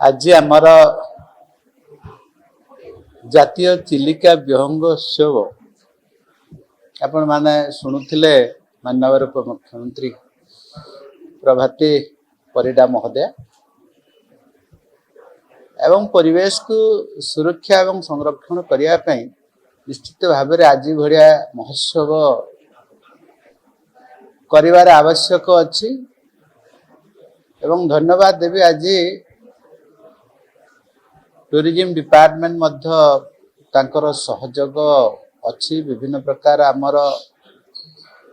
आज आमर जातीय चिलिका विहंगोत्सव आपण माने शुणुथिले माननीय उपमुख्यमंत्री प्रभाती परिडा महोदय एवं परिवेश को सुरक्षा एवं संरक्षण करने निश्चित भाव में आज भरिया महोत्सव करिवार आवश्यक अछि एवं धन्यवाद देवी आज टूरिज्म डिपार्टमेंट मध्य तांकर सहयोग अच्छी विभिन्न प्रकार आमर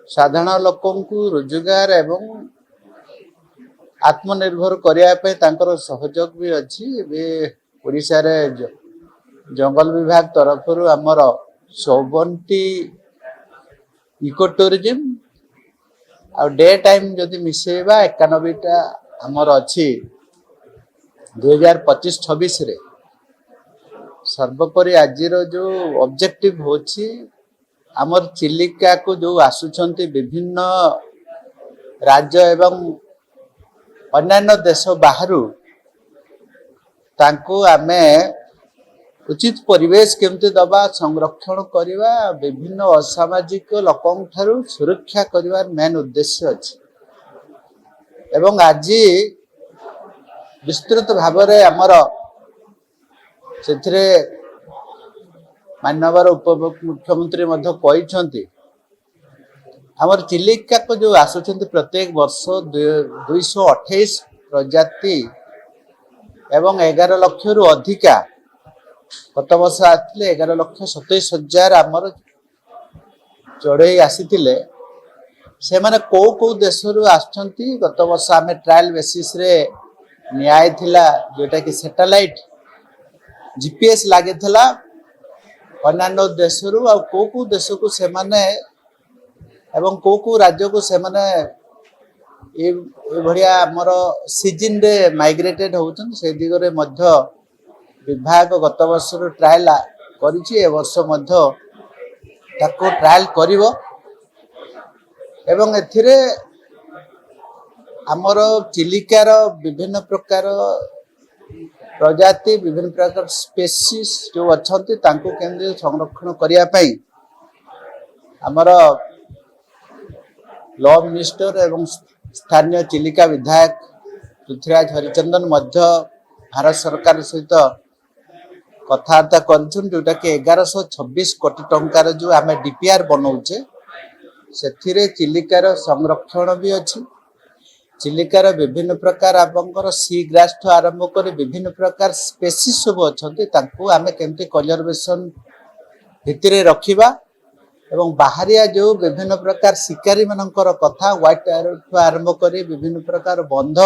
साधारण लोकों को रोजगार एवं आत्मनिर्भर करने तांकर सहयोग भी अच्छी ओडिशा रे जंगल विभाग तरफ आमर 54 इको टूरिज्म आ डे टाइम जदि मिसेबा 91टा आमर अच्छी 2025-26 रे सर्वोपरि आज जो ऑब्जेक्टिव होची आमर चिलिका को जो आसुचंती विभिन्न राज्य एवं अन्य देश बाहर तांको आमे उचित परिवेश केमती दबा संरक्षण करवा विभिन्न असामाजिक लोकों ठारू सुरक्षा करिवार मेन उद्देश्य अछि एवं आज विस्तृत भाव में आमर से माननीय उपमुख्यमंत्री मध्य कहिसंती आमर चिलिका को जो आसुचंती प्रत्येक वर्ष 228 प्रजाति एवं 11 लाख रु अधिका गत वर्ष आते 11,27,000 आमर चढ़ई आसी से माने को देश रु आसुचंती गत वर्ष आमे ट्रायल बेसिस रे न्याय थिला जोटा कि सैटेलाइट जीपीएस लागे थिला अन्य देश रु आ को देश को से माने एवं को राज्य को से माने ए भरिया हमर सीजन रे माइग्रेटेड होउछन से दिगरे मध्य विभाग गत वर्ष रो ट्रायल करिछि ए वर्ष मध्य ताको ट्रायल करिवो एवं एथिरे हमर चिलिकार विभिन्न प्रकार प्रजाति विभिन्न प्रकार स्पेसीज जो अच्छी केंद्र संरक्षण करने आमर लॉ मिनिस्टर एवं स्थानीय चिलिका विधायक पृथ्वीराज हरिचंदन मध्य भारत सरकार सहित कथबार्ता कर जोटा कि 1126 कोटी टंकार जो आम डीपीआर बनाऊे से चिलिकार संरक्षण भी अच्छी चिलिकार विभिन्न प्रकार आपंकर सी ग्रास ठू आरंभ कर विभिन्न प्रकार स्पेसीज सब अच्छा आम केमती कन्जर्वेशन भितर रखा एवं बाहरिया जो विभिन्न प्रकार शिकारी मानकर कथा व्हाइट टायर ठू आरंभ कर विभिन्न प्रकार बंध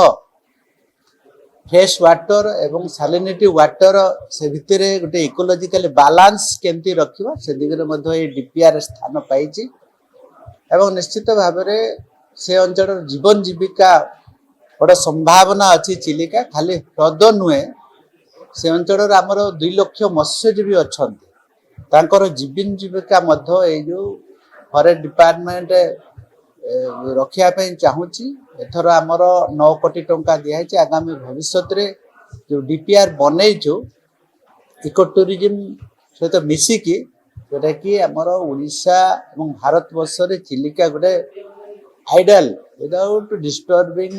फ्रेश वाटर एवं सालिनिटी वाटर से भितर गोटे इकोलॉजिकल बैलेंस केमती रखा से दिगरे डीपीआर स्थान पाई एवं निश्चित भाव में से अंचल जीवन जीविका बड़ा संभावना अच्छी चिलिका खाली ह्रद नुहे से अंचल आमर 2 लाख मत्स्यजीवी अच्छा तांकर जीवन जीविका मध्य जो फॉरेस्ट डिपार्टमेंट रखापी चाहूँगी एथर आमर 9 कोटी टंका दिखाई आगामी भविष्य रे जो डीपीआर बनईचु इको टूरिज्म सहित मिसिकी जोटा कि आमर ओडिशा और भारत वर्ष रे चिलिका गोटे आइडल विदाउट डिस्टर्बिंग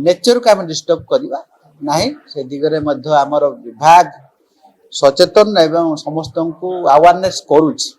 नेचर को आम डिस्टर्ब करवा नहीं से दिगरे मध्य आमर विभाग सचेतन एवं समस्त को अवेयरनेस करुछि।